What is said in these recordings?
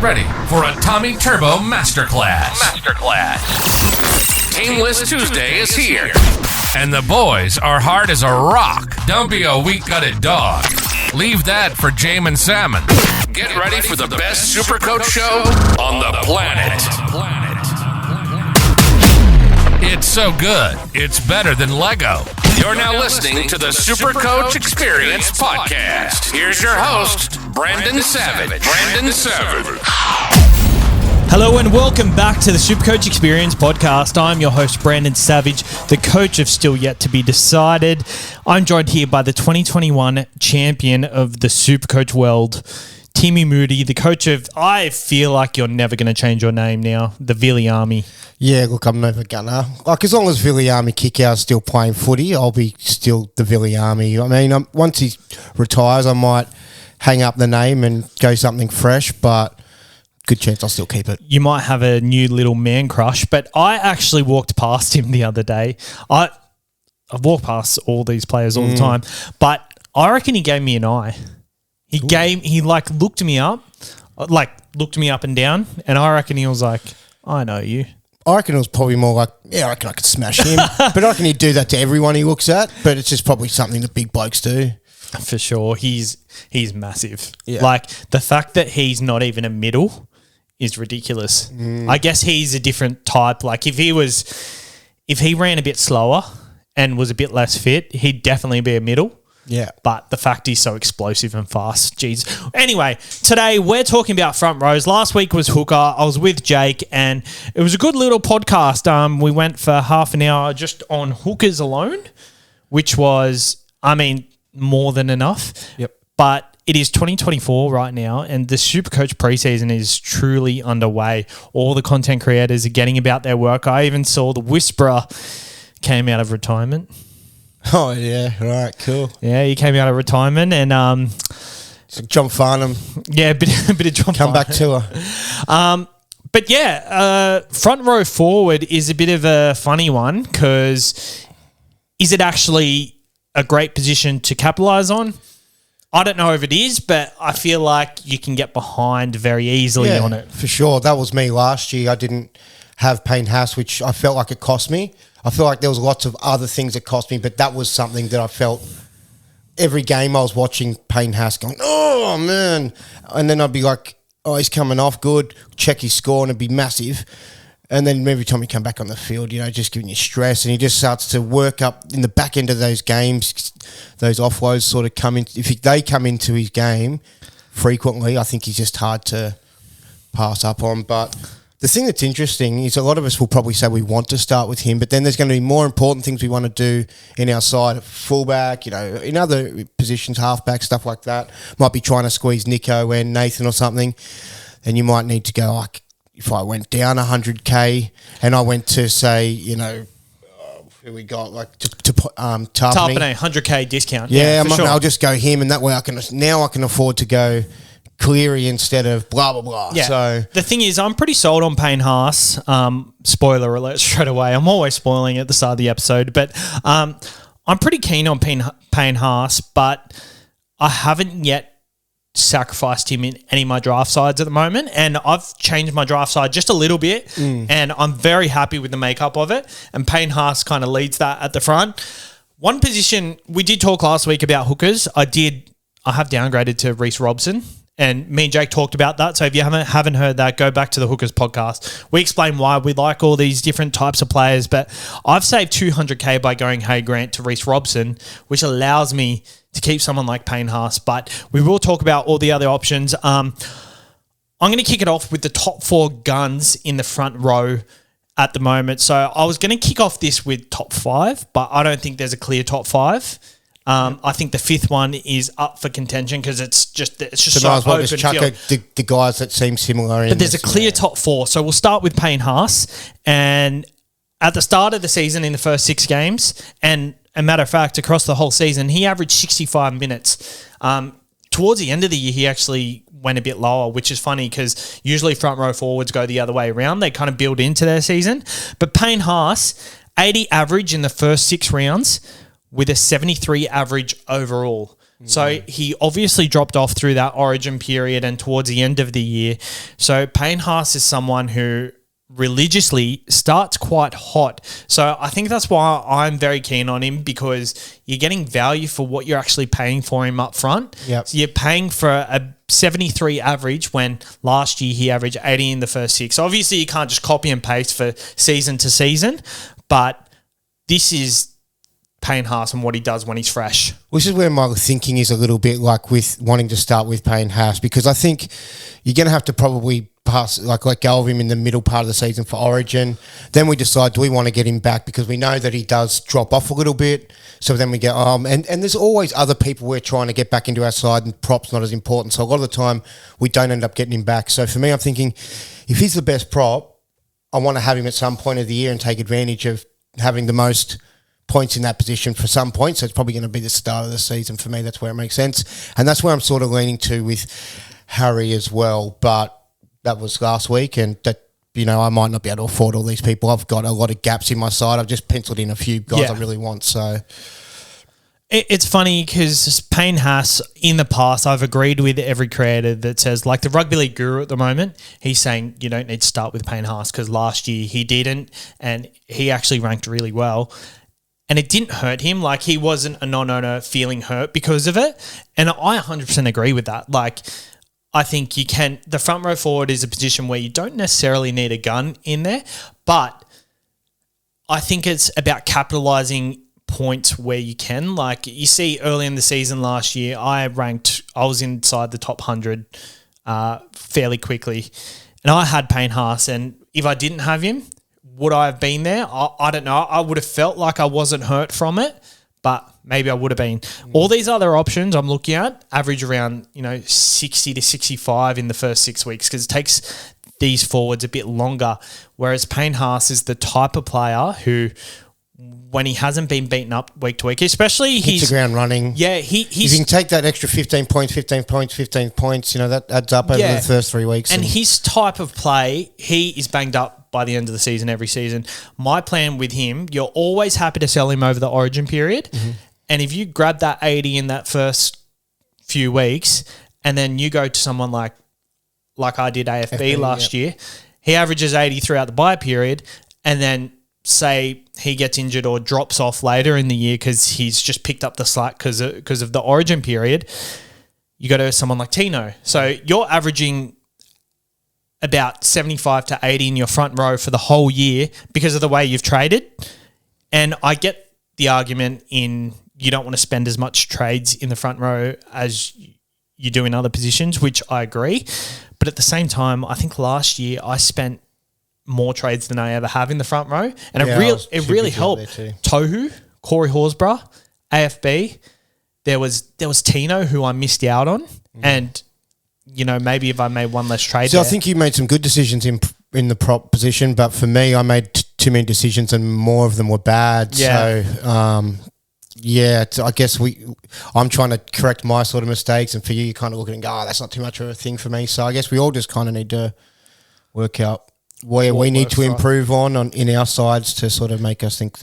ready for a Tommy Turbo Masterclass. Tameless Tuesday is here, and the boys are hard as a rock. Don't be a weak-gutted dog. Leave that for Jamin Salmon. Get ready for the best SuperCoach show on the planet. It's so good, it's better than Lego. You're now listening to the SuperCoach Experience Podcast. Here's your host, Brandon Savage. Hello and welcome back to the SuperCoach Experience Podcast. I'm your host, Brandon Savage, the coach of Still Yet to Be Decided. I'm joined here by the 2021 champion of the SuperCoach world, Timmy Moody, the coach of, I feel like you're never going to change your name now, the Viliami. Yeah, look, I'm never gonna. Like, as long as Viliami Kikau's still playing footy, I'll be still the Viliami. I mean, once he retires, I might hang up the name and go something fresh, but good chance I'll still keep it. You might have a new little man crush, but I actually walked past him the other day. I've walked past all these players all the time, but I reckon he gave me an eye. He looked me up and down, and I reckon he was like, I know you. I reckon it was probably more like, yeah, I reckon I could smash him. But I reckon he'd do that to everyone he looks at, but it's just probably something that big blokes do. For sure. He's massive. Yeah. Like, the fact that he's not even a middle is ridiculous. I guess he's a different type. Like, if he ran a bit slower and was a bit less fit, he'd definitely be a middle. Yeah. But the fact he's so explosive and fast, geez. Anyway, today we're talking about front rows. Last week was hooker. I was with Jake, and it was a good little podcast. We went for half an hour just on hookers alone, which was, I mean, more than enough. Yep. But it is 2024 right now, and the SuperCoach preseason is truly underway. All the content creators are getting about their work. I even saw the Whisperer came out of retirement. Oh, yeah. Right, cool. Yeah, he came out of retirement, and It's like John Farnham. yeah, a bit of John Come back Farnham. to her. But yeah, front row forward is a bit of a funny one, because is it actually a great position to capitalise on? I don't know if it is, but I feel like you can get behind very easily on it. For sure. That was me last year. I didn't have Payne Haas, which I felt like it cost me. I feel like there was lots of other things that cost me, but that was something that I felt every game I was watching Payne Haas going, oh, man. And then I'd be like, oh, he's coming off good, check his score, and it'd be massive. And then every time he come back on the field, just giving you stress, and he just starts to work up in the back end of those games. Those offloads sort of come in. If they come into his game frequently, I think he's just hard to pass up on. But the thing that's interesting is a lot of us will probably say we want to start with him, but then there's going to be more important things we want to do in our side, fullback, in other positions, halfback, stuff like that. Might be trying to squeeze Nico and Nathan or something, and you might need to go like, if I went down 100K and I went to say, who we got, like to Tarpany, 100K discount. Yeah, for sure. I'll just go him, and that way I can afford to go Cleary instead of blah, blah, blah. Yeah. So the thing is, I'm pretty sold on Payne Haas. Spoiler alert straight away. I'm always spoiling at the start of the episode. But I'm pretty keen on Payne Haas, but I haven't yet sacrificed him in any of my draft sides at the moment. And I've changed my draft side just a little bit, and I'm very happy with the makeup of it. And Payne Haas kind of leads that at the front. One position, we did talk last week about hookers. I have downgraded to Reece Robson. And me and Jake talked about that. So if you haven't heard that, go back to the Hookers podcast. We explain why we like all these different types of players. But I've saved 200K by going Hay Grant to Reece Robson, which allows me to keep someone like Payne Haas. But we will talk about all the other options. I'm going to kick it off with the top 4 guns in the front row at the moment. So I was going to kick off this with top 5, but I don't think there's a clear top 5. I think the 5th one is up for contention because it's just so might as well open just chuck field. the guys that seem similar. But there's a clear top 4. So we'll start with Payne Haas. And at the start of the season in the first 6 games, and a matter of fact, across the whole season, he averaged 65 minutes. Towards the end of the year, he actually went a bit lower, which is funny because usually front row forwards go the other way around. They kind of build into their season. But Payne Haas, 80 average in the first 6 rounds with a 73 average overall. So he obviously dropped off through that origin period and towards the end of the year. So Payne Haas is someone who religiously starts quite hot. So I think that's why I'm very keen on him, because you're getting value for what you're actually paying for him up front. Yep. So you're paying for a 73 average when last year he averaged 80 in the first 6. So obviously you can't just copy and paste for season to season, but this is Payne Haas and what he does when he's fresh. Which is where my thinking is a little bit like with wanting to start with Payne Haas, because I think you're going to have to probably let go of him in the middle part of the season for Origin. Then we decide, do we want to get him back, because we know that he does drop off a little bit. So then we get and there's always other people we're trying to get back into our side, and prop's not as important. So a lot of the time we don't end up getting him back. So for me, I'm thinking if he's the best prop, I want to have him at some point of the year and take advantage of having the most points in that position for some points. So it's probably going to be the start of the season for me. That's where it makes sense. And that's where I'm sort of leaning to with Harry as well. But that was last week, and that, I might not be able to afford all these people. I've got a lot of gaps in my side. I've just penciled in a few guys I really want. So it's funny because Payne Haas, in the past, I've agreed with every creator that says, like the rugby league guru at the moment, he's saying you don't need to start with Payne Haas because last year he didn't, and he actually ranked really well. And it didn't hurt him. Like, he wasn't a non-owner feeling hurt because of it. And I 100% agree with that. Like, I think the front row forward is a position where you don't necessarily need a gun in there, but I think it's about capitalizing points where you can. Like, you see early in the season last year, I was inside the top 100 fairly quickly, and I had Payne Haas, and if I didn't have him, would I have been there? I don't know. I would have felt like I wasn't hurt from it, but maybe I would have been. All these other options I'm looking at average around 60 to 65 in the first 6 weeks, because it takes these forwards a bit longer, whereas Payne Haas is the type of player who, when he hasn't been beaten up week to week, especially hits the ground running. Yeah, if you can take that extra 15 points, that adds up over the first 3 weeks. And his type of play, he is banged up by the end of the season every season. My plan with him, you're always happy to sell him over the origin period. Mm-hmm. And if you grab that 80 in that first few weeks, and then you go to someone like I did AFB last year, he averages 80 throughout the bye period, and then say he gets injured or drops off later in the year because he's just picked up the slack because of the origin period, you go to someone like Tino. So you're averaging about 75 to 80 in your front row for the whole year because of the way you've traded. And I get the argument in you don't want to spend as much trades in the front row as you do in other positions, which I agree. But at the same time, I think last year I spent more trades than I ever have in the front row. And it really helped. Tohu, Corey Horsburgh, AFB. There was Tino, who I missed out on. And maybe if I made one less trade. So I think you made some good decisions in the prop position, but for me, I made too many decisions and more of them were bad. Yeah. So, I guess I'm trying to correct my sort of mistakes, and for you kind of look at it and go, that's not too much of a thing for me. So I guess we all just kind of need to work out where we need to improve on in our sides to sort of make us think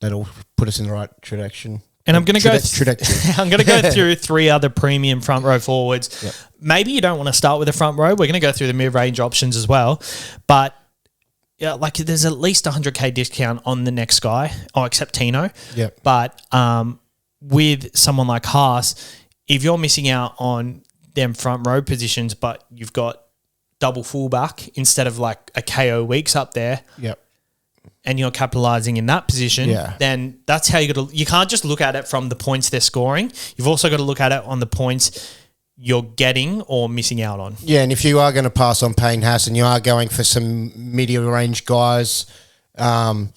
that'll put us in the right direction. And I'm going to go through 3 other premium front row forwards. Yep. Maybe you don't want to start with the front row. We're going to go through the mid-range options as well. But there's at least a 100K discount on the next guy, except Tino. Yep. But with someone like Haas, if you're missing out on them front row positions, but you've got double fullback instead of like a KO Weeks up there. Yep. And you're capitalizing in that position, then that's how you can't just look at it from the points they're scoring. You've also got to look at it on the points you're getting or missing out on. Yeah, and if you are going to pass on Payne Haas and you are going for some mid-range guys, you don't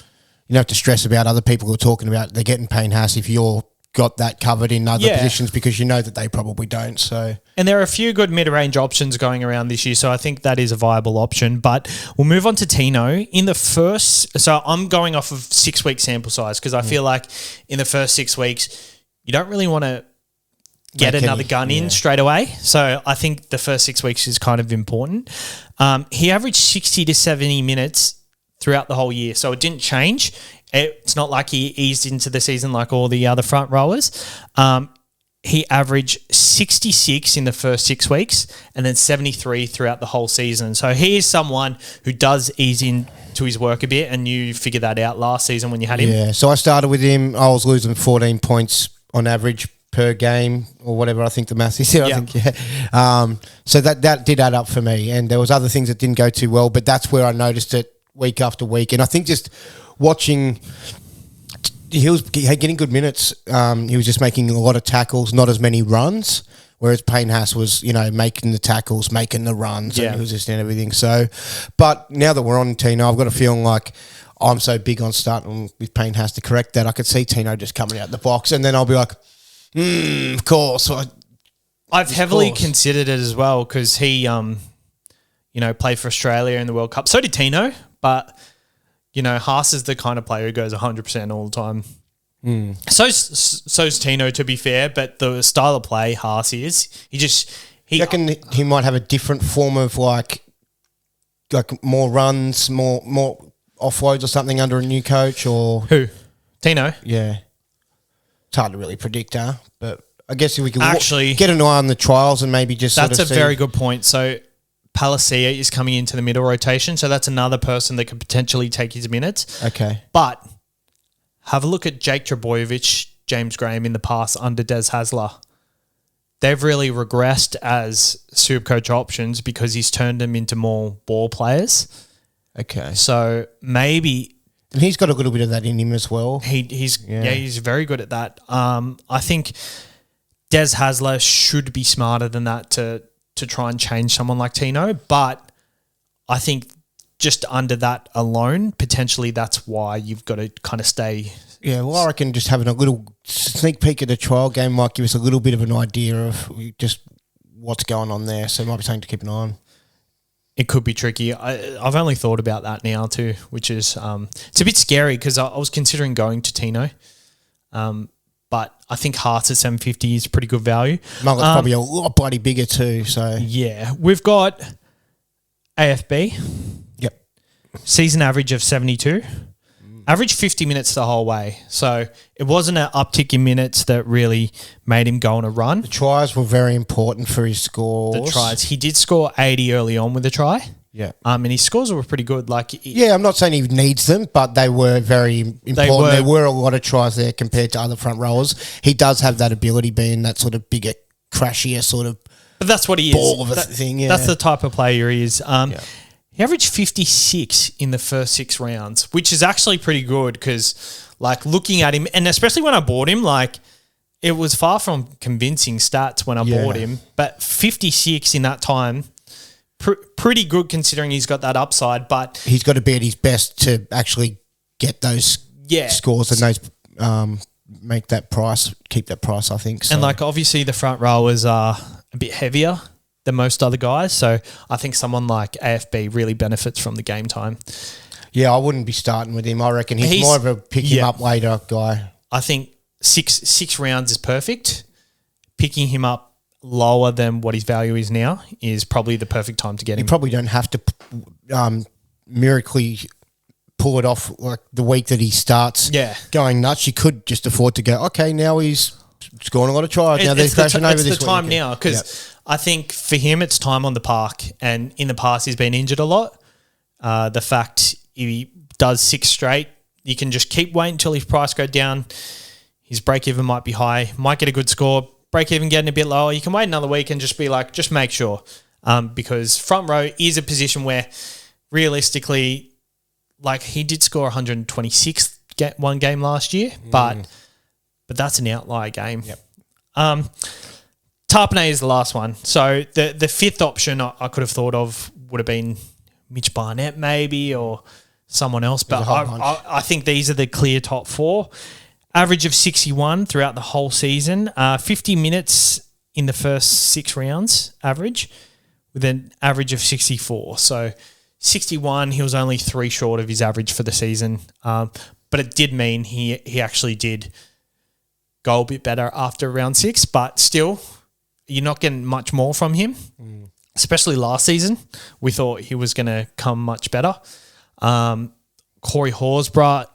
have to stress about other people who are talking about they're getting Payne Haas if you're got that covered in other positions, because you know that they probably don't. So, and there are a few good mid-range options going around this year, so I think that is a viable option. But we'll move on to Tino. So I'm going off of 6-week sample size because I feel like in the first 6 weeks you don't really want to get another gun in straight away. So I think the first 6 weeks is kind of important. He averaged 60 to 70 minutes throughout the whole year, so it didn't change. It's not like he eased into the season like all the other front rowers. he averaged 66 in the first 6 weeks and then 73 throughout the whole season. So he is someone who does ease into his work a bit, and you figured that out last season when you had him. Yeah, so I started with him. I was losing 14 points on average per game or whatever I think the math is. I think, so that did add up for me, and there was other things that didn't go too well, but that's where I noticed it week after week. And I think just watching... He was getting good minutes. He was just making a lot of tackles, not as many runs, whereas Payne Haas was, making the tackles, making the runs, and he was just in everything. So, but now that we're on Tino, I've got a feeling like I'm so big on starting with Payne Haas to correct that. I could see Tino just coming out the box, and then I'll be like, of course. I've heavily considered it as well because he, played for Australia in the World Cup. So did Tino, but... Haas is the kind of player who goes 100% all the time. So's Tino, to be fair, but the style of play Haas is, you reckon he might have a different form of like more runs, more offloads or something under a new coach, or who? Tino? Yeah. It's hard to really predict, but I guess if we could actually get an eye on the trials and maybe just that's a very good point. So Palasia is coming into the middle rotation, so that's another person that could potentially take his minutes. Okay. But have a look at Jake Trbojevic, James Graham in the past under Des Hasler. They've really regressed as SuperCoach options because he's turned them into more ball players. Okay. So maybe... And he's got a little bit of that in him as well. He's very good at that. I think Des Hasler should be smarter than that to try and change someone like Tino, but I think just under that alone, potentially that's why you've got to kind of stay. Yeah, well, I reckon just having a little sneak peek at the trial game might give us a little bit of an idea of just what's going on there, so it might be something to keep an eye on. It could be tricky. I've only thought about that now too, which is it's a bit scary because I was considering going to Tino, but I think Hearts at 750 is pretty good value. Mullet's probably a lot bloody bigger too. So yeah, we've got AFB. Yep. Season average of 72. Average 50 minutes the whole way. So it wasn't an uptick in minutes that really made him go on a run. The tries were very important for his scores. The tries. He did score 80 early on with a try. Yeah. And his scores were pretty good. I'm not saying he needs them, but they were very important. There were a lot of tries there compared to other front rowers. He does have that ability, being that sort of bigger, crashier sort of. But that's what he ball is. Of a thing. Yeah. That's the type of player he is. He averaged 56 in the first 6 rounds, which is actually pretty good because, looking at him, and especially when I bought him, it was far from convincing stats when I bought him. But 56 in that time. Pretty good considering he's got that upside, but he's got to be at his best to actually get those scores and those make that price, keep that price, I think. So. And obviously the front rowers are a bit heavier than most other guys, so I think someone like AFB really benefits from the game time. Yeah, I wouldn't be starting with him. I reckon he's more of a pick him up later guy. I think six rounds is perfect. Picking him up lower than what his value is now is probably the perfect time to get him. You probably don't have to miraculously pull it off the week that he starts going nuts. You could just afford to go, okay, now he's scoring a lot of tries. Now they're crashing over this week. It's the time now because I think for him it's time on the park, and in the past he's been injured a lot. The fact he does 6 straight, you can just keep waiting until his price goes down. His break-even might be high, might get a good score, break-even getting a bit lower. You can wait another week and just be just make sure. Because front row is a position where realistically, he did score 126 one game last year, but that's an outlier game. Yep. Tarpanay is the last one. So the fifth option I could have thought of would have been Mitch Barnett maybe or someone else, but I think these are the clear top 4. Average of 61 throughout the whole season. 50 minutes in the first 6 rounds average with an average of 64. So 61, he was only 3 short of his average for the season. But it did mean he actually did go a bit better after round 6. But still, you're not getting much more from him, especially last season. We thought he was going to come much better. Corey Horsburgh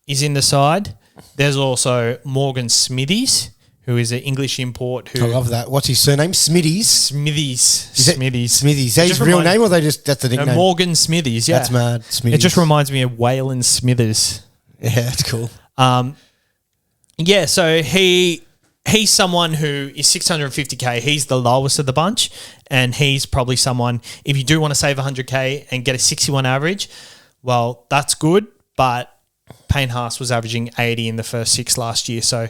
is in the side. There's also Morgan Smithies, who is an English import. I love that. What's his surname? Smithies. Smithies. Is that his real name, or that's the nickname? Morgan Smithies. Yeah, that's mad. Smithies. It just reminds me of Waylon Smithers. Yeah, that's cool. Yeah, so he's someone who is 650K. He's the lowest of the bunch, and he's probably someone, if you do want to save 100K and get a 61 average, well, that's good, but Payne Haas was averaging 80 in the first 6 last year, so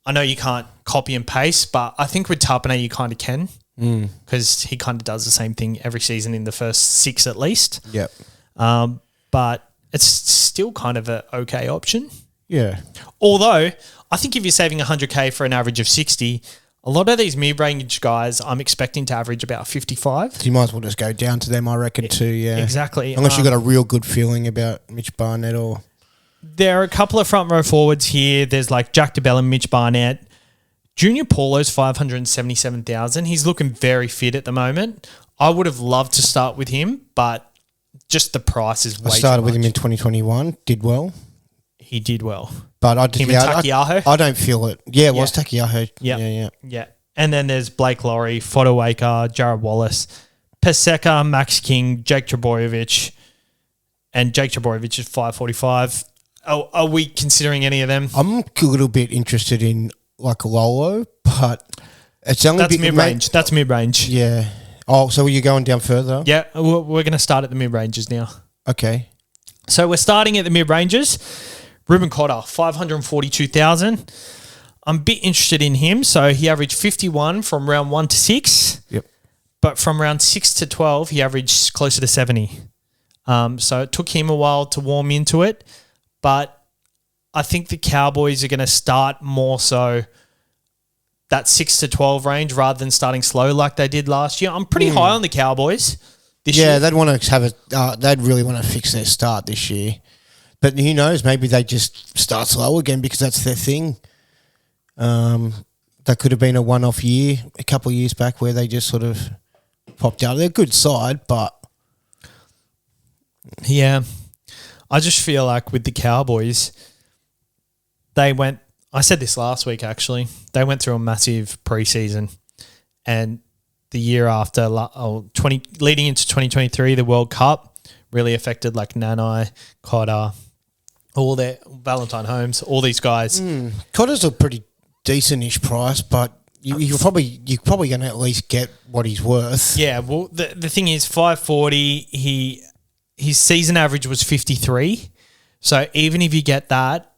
I know you can't copy and paste, but I think with Tapine you kind of can, because he kind of does the same thing every season in the first 6 at least. Yep. But it's still kind of an okay option. Yeah. Although, I think if you're saving 100K for an average of 60, a lot of these mid-range guys I'm expecting to average about 55. So you might as well just go down to them, I reckon, too, yeah. Exactly. Unless you've got a real good feeling about Mitch Barnett or... There are a couple of front row forwards here. There's like Jack DeBellum, Mitch Barnett. Junior Paulo's 577,000. He's looking very fit at the moment. I would have loved to start with him, but just the price is way too much. I started with him in 2021, did well. He did well. But I Him and Takiaho? I don't feel it. Yeah, it was Takiaho. Yeah. And then there's Blake Laurie, Fodawaker, Jared Wallace, Paseka, Max King, Jake Trebojevic, and Jake Trebojevic is 545. Are we considering any of them? I'm a little bit interested in like Lolo, but it's only That's mid-range. That's mid-range. Yeah. Oh, so are you going down further? Yeah, we're going to start at the mid-ranges now. Okay. So we're starting at the mid-ranges. Ruben Cotter, 542,000. I'm a bit interested in him. So he averaged 51 from round 1 to 6. Yep. But from round 6 to 12, he averaged closer to 70. So it took him a while to warm into it. But I think the Cowboys are going to start more so that 6 to 12 range rather than starting slow like they did last year. I'm pretty high on the Cowboys this year. Yeah, they'd want to have they'd really want to fix their start this year. But who knows? Maybe they just start slow again because that's their thing. That could have been a one-off year a couple of years back where they just sort of popped out. They're a good side, but... Yeah. I just feel like with the Cowboys, they went... I said this last week, actually. They went through a massive preseason, and the year after, leading into 2023, the World Cup really affected like Nanai, Cotter, all their Valentine Holmes, all these guys. Cotter's a pretty decent-ish price, but you're probably going to at least get what he's worth. Yeah, well, the thing is, 540, his season average was 53. So even if you get that,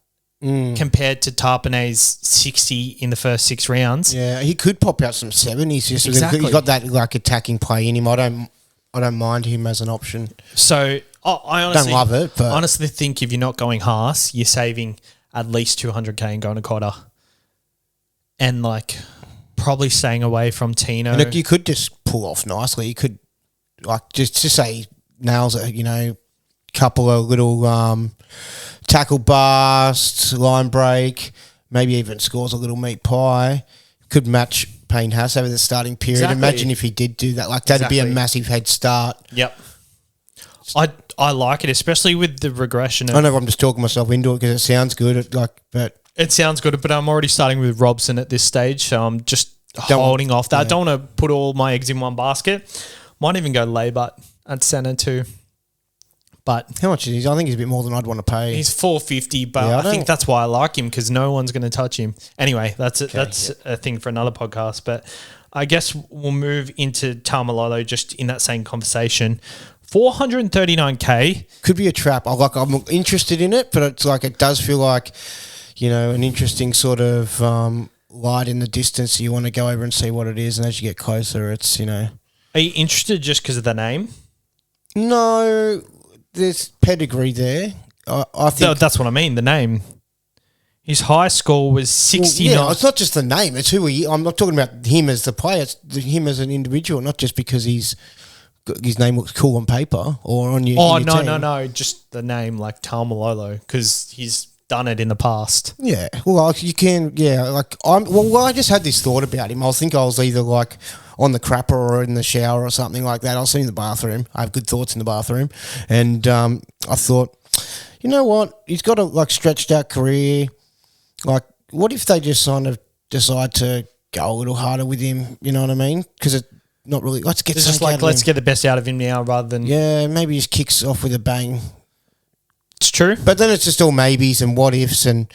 compared to Tarpanay's 60 in the first 6 rounds. Yeah, he could pop out some 70s. Just exactly. He's got that like attacking play in him. I don't mind him as an option. So I honestly don't love it, but honestly think if you're not going Haas, you're saving at least 200K and going to Cotter. And like probably staying away from Tino. And look, you could just pull off nicely. You could like just say nails it, couple of little tackle bust, line break, maybe even scores a little meat pie. Could match Payne Haas over the starting period. Exactly. Imagine if he did do that. Like that'd be a massive head start. Yep. I like it, especially with the regression. I know I'm just talking myself into it because it sounds good. But it sounds good, but I'm already starting with Robson at this stage, so I'm just holding off that. Yeah. I don't want to put all my eggs in one basket. Might even go Laybutt at centre too. But how much is he? I think he's a bit more than I'd want to pay. He's 450, but yeah, I think that's why I like him because no one's going to touch him. Anyway, that's a thing for another podcast. But I guess we'll move into Taumalolo just in that same conversation. 439K could be a trap. I'm interested in it, but it's like it does feel like an interesting sort of light in the distance. You want to go over and see what it is, and as you get closer, it's Are you interested just because of the name? No. There's pedigree there. I think that's what I mean. The name. His high score was 69. Well, yeah, it's not just the name. It's who he. I'm not talking about him as the player. It's him as an individual, not just because his name looks cool on paper or on your. Oh, on your no! Just the name, like Taumalolo, because he's done it in the past. Yeah, well, you can. Yeah, like I just had this thought about him. I think I was either like on the crapper or in the shower or something like that. I was sitting in the bathroom. I have good thoughts in the bathroom. And I thought, you know what? He's got a stretched out career. Like, what if they just signed a decide to go a little harder with him. You know what I mean? Because it's not really. Let's get It's just like, let's get the best out of him now rather than... Yeah, maybe he just kicks off with a bang. It's true. But then it's just all maybes and what ifs and,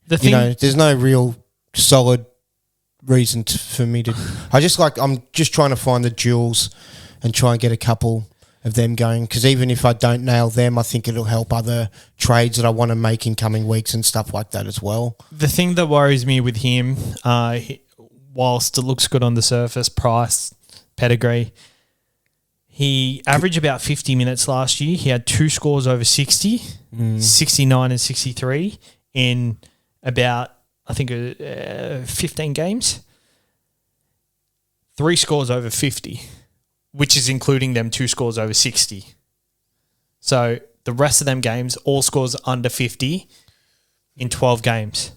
there's no real solid reason for me to... I'm just trying to find the jewels and try and get a couple of them going, because even if I don't nail them, I think it'll help other trades that I want to make in coming weeks and stuff like that as well. The thing that worries me with him, whilst it looks good on the surface, price, pedigree, he averaged about 50 minutes last year. He had 2 scores over 60, 69 and 63 in about, I think, 15 games. 3 scores over 50, which is including them 2 scores over 60. So the rest of them games, all scores under 50 in 12 games.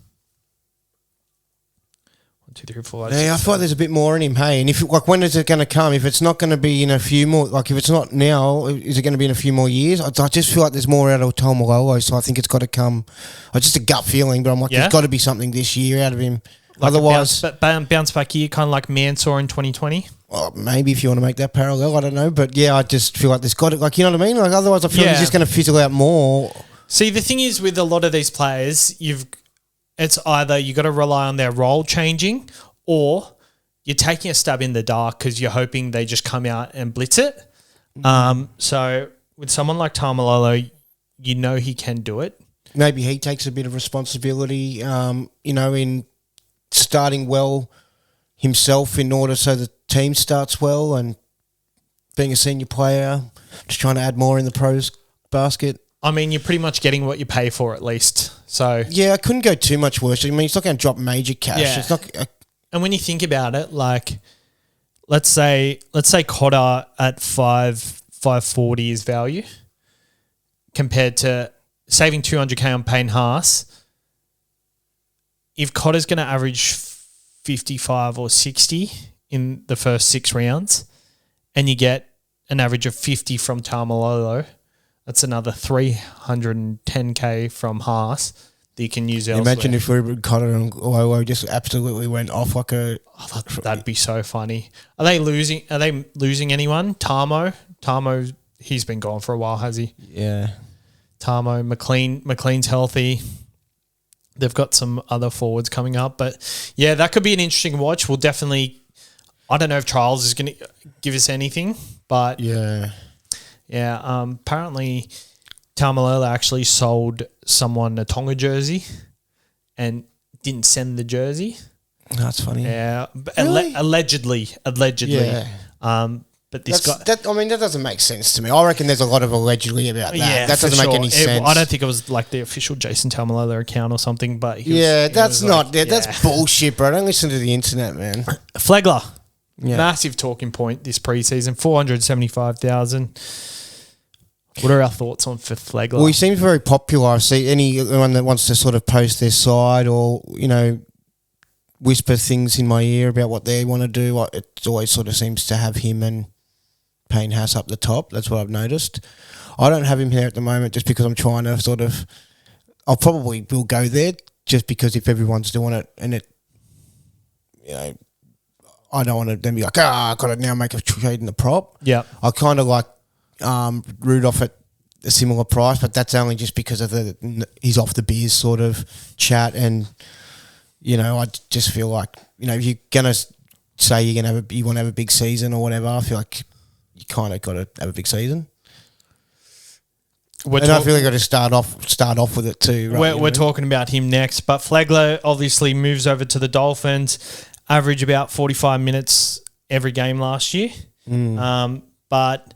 1, 2, 3, 4. Yeah, I thought there's a bit more in him, hey. And if when is it going to come? If it's not going to be in a few more, if it's not now, is it going to be in a few more years? I just feel like there's more out of Taumalolo, so I think it's got to come. It's just a gut feeling, but I'm like, there's got to be something this year out of him. Otherwise, bounce back year, kind of like Mansour in 2020. Well, maybe if you want to make that parallel, I don't know, but yeah, I just feel like there's got to, you know what I mean? Otherwise, I feel like he's just going to fizzle out more. See, the thing is with a lot of these players, it's either you got to rely on their role changing, or you're taking a stab in the dark because you're hoping they just come out and blitz it. So with someone like Taumalolo, he can do it. Maybe he takes a bit of responsibility, in starting well himself in order so the team starts well, and being a senior player, just trying to add more in the pros basket. I mean, you're pretty much getting what you pay for at least. So yeah, I couldn't go too much worse. I mean, it's not going to drop major cash. Yeah. It's not. And when you think about it, let's say Cotter at 540 is value compared to saving 200K on Payne Haas. If Cotter's going to average 55 or 60 in the first 6 rounds, and you get an average of 50 from Taumalolo, that's another 310K from Haas that you can use elsewhere. Imagine if Ruben Cotter and Lolo just absolutely went off like a... Oh, that'd be so funny. Are they losing anyone? Tamo, he's been gone for a while, has he? Yeah. Tamo, McLean's healthy. They've got some other forwards coming up. But, yeah, that could be an interesting watch. We'll definitely... I don't know if Trials is going to give us anything, but... Yeah. Yeah, apparently Taumalolo actually sold someone a Tonga jersey and didn't send the jersey. That's funny. Yeah, really? allegedly. Yeah. But this guy... that doesn't make sense to me. I reckon there's a lot of allegedly about that. Yeah, that doesn't make any sense. I don't think it was like the official Jason Taumalolo account or something, but... That's bullshit, bro. Don't listen to the internet, man. Flegler. Yeah. Massive talking point this preseason, 475,000. What are our thoughts on for Flegler? Well, he seems very popular. I see anyone that wants to sort of post their side or, whisper things in my ear about what they want to do, it always sort of seems to have him and Payne Haas up the top. That's what I've noticed. I don't have him here at the moment just because I'm trying to sort of... I probably will go there just because if everyone's doing it and it, I don't want to then be like, I've got to now make a trade in the prop. Yeah. I kind of like Rudolph at a similar price, but that's only just because of he's off the beers sort of chat. And, I just feel like, if you're going to say you want to have a big season or whatever, I feel like you kind of got to have a big season. I feel like I got to start off with it too. Right? We're talking about him next, but Flegler obviously moves over to the Dolphins. Average about 45 minutes every game last year. But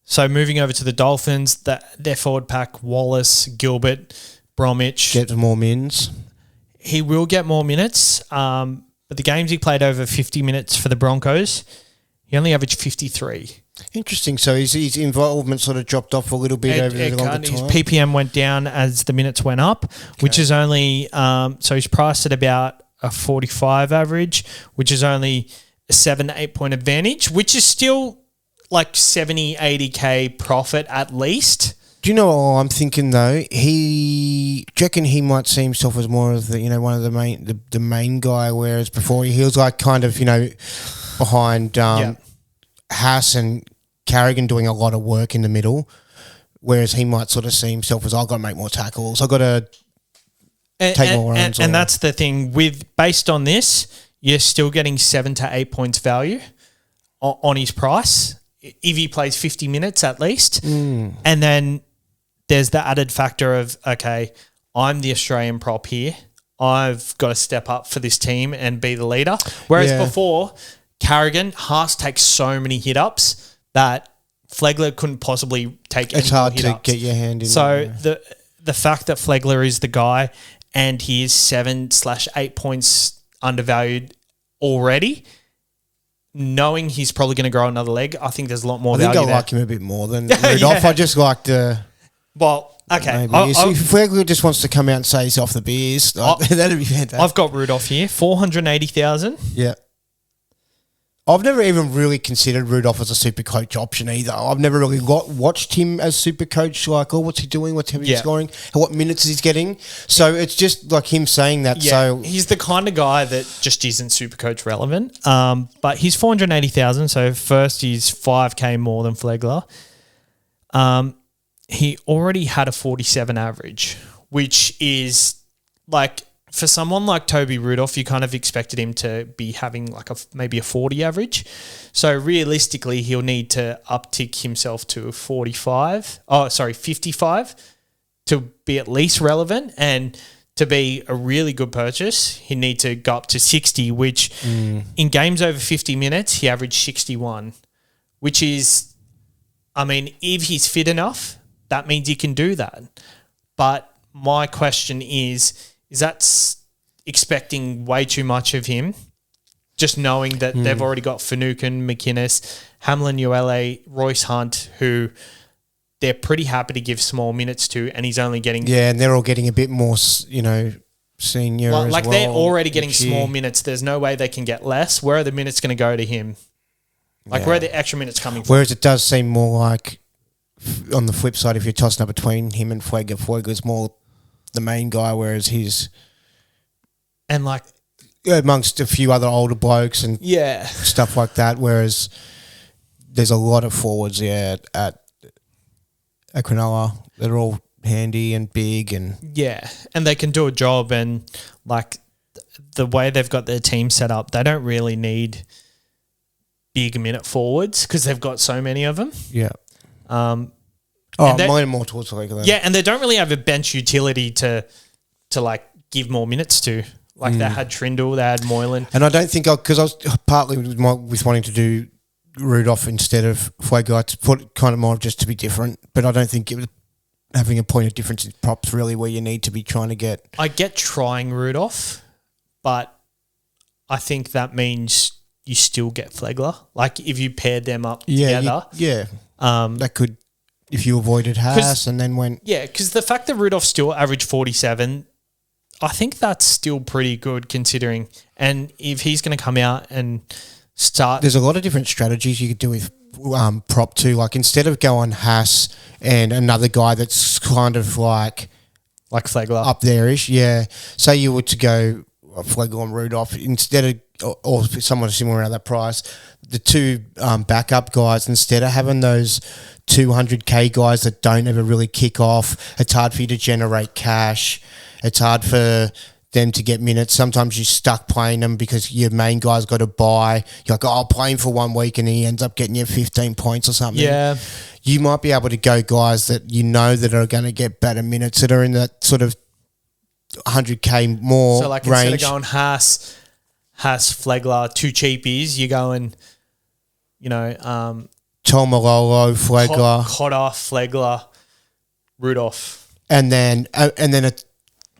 so moving over to the Dolphins, their forward pack, Wallace, Gilbert, Bromwich. Get more mins. He will get more minutes, but the games he played over 50 minutes for the Broncos, he only averaged 53. Interesting. So his involvement sort of dropped off a little bit over the longer time. His PPM went down as the minutes went up, which is only... so he's priced at about a 45 average, which is only a 7 to 8 point advantage, which is still like 70, 80K profit at least. Do you know what I'm thinking though? Do you reckon he might see himself as more of the, one of the main guy, whereas before he was like kind of, behind Haas and Carrigan doing a lot of work in the middle, whereas he might sort of see himself as, I've got to make more tackles, I've got to take more runs. And that's the thing, based on this, you're still getting 7 to 8 points value on his price if he plays 50 minutes at least. And then there's the added factor of, okay, I'm the Australian prop here. I've got to step up for this team and be the leader. Whereas before, Carrigan, Haas takes so many hit-ups that Flegler couldn't possibly take any more hit-ups. It's hard to get your hand in. So the fact that Flegler is the guy and he is 7/8 points undervalued already, knowing he's probably going to grow another leg, I think there's a lot more value there. I like him a bit more than Rudolph. I just like the... Well, okay. If Flegler just wants to come out and say he's off the beers, that'd be fantastic. I've got Rudolph here, 480,000. Yeah. I've never even really considered Rudolph as a super coach option either. I've never really watched him as super coach, like, what's he doing, what's he scoring, and what minutes he's getting. So it's just like him saying that. Yeah, so he's the kind of guy that just isn't super coach relevant. But he's 480,000, so first he's 5K more than Flegler. He already had a 47 average, which is like, for someone like Toby Rudolph, you kind of expected him to be having like maybe a 40 average. So realistically, he'll need to uptick himself to 55 to be at least relevant. And to be a really good purchase, he needs to go up to 60, which in games over 50 minutes, he averaged 61, which is, if he's fit enough, that means he can do that. But my question is that expecting way too much of him, just knowing that they've already got Finucane, McInnes, Hamlin Uele, Royce Hunt, who they're pretty happy to give small minutes to, and he's only getting... Yeah, and they're all getting a bit more, senior like they're already getting small minutes. There's no way they can get less. Where are the minutes going to go to him? Where are the extra minutes coming from? Whereas it does seem more like, on the flip side, if you're tossing up between him and Flegler's more the main guy, whereas he's... And like... amongst a few other older blokes and stuff like that, whereas there's a lot of forwards, at Cronulla. They're all handy and big and... Yeah, and they can do a job, and like the way they've got their team set up, they don't really need big minute forwards because they've got so many of them. Yeah. Mine more towards Flegler. Yeah, and they don't really have a bench utility to like give more minutes to. Like they had Trindle, they had Moylan. And I don't think because I was partly with wanting to do Rudolph instead of Flegler, to put kind of more just to be different. But I don't think having a point of difference in props really where you need to be trying to get. I get trying Rudolph, but I think that means you still get Flegler. Like if you paired them up together. That could, if you avoided Haas and then went. Yeah, because the fact that Rudolph still averaged 47, I think that's still pretty good considering. And if he's going to come out and start... There's a lot of different strategies you could do with prop too. Like instead of going Haas and another guy that's kind of like Flegler. Up there-ish, yeah. Say you were to go Flegler and Rudolph instead of... Or someone similar around that price, the two backup guys, instead of having those 200K guys that don't ever really kick off, it's hard for you to generate cash. It's hard for them to get minutes. Sometimes you're stuck playing them because your main guy's got to buy. You're like, I'll play him for 1 week and he ends up getting you 15 points or something. Yeah. You might be able to go guys that you know that are going to get better minutes that are in that sort of 100K more range. So like instead of going Haas, Flegler, two cheapies, you're going, Taumalolo, Flegler. Cotter, Flegler, Rudolph. And then a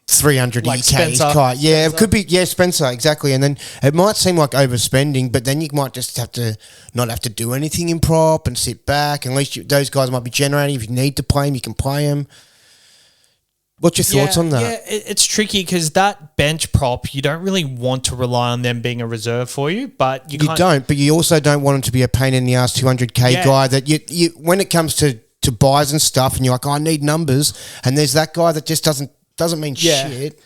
300 like EK kite. Yeah, Spencer. It could be. Yeah, Spencer, exactly. And then it might seem like overspending, but then you might just have to not have to do anything in prop and sit back. At least those guys might be generating. If you need to play them, you can play them. What's your thoughts on that? Yeah, it's tricky because that bench prop, you don't really want to rely on them being a reserve for you, but you don't. But you also don't want them to be a pain in the ass 200K guy that you when it comes to to buys and stuff, and you're like, I need numbers, and there's that guy that just doesn't mean Yeah. shit.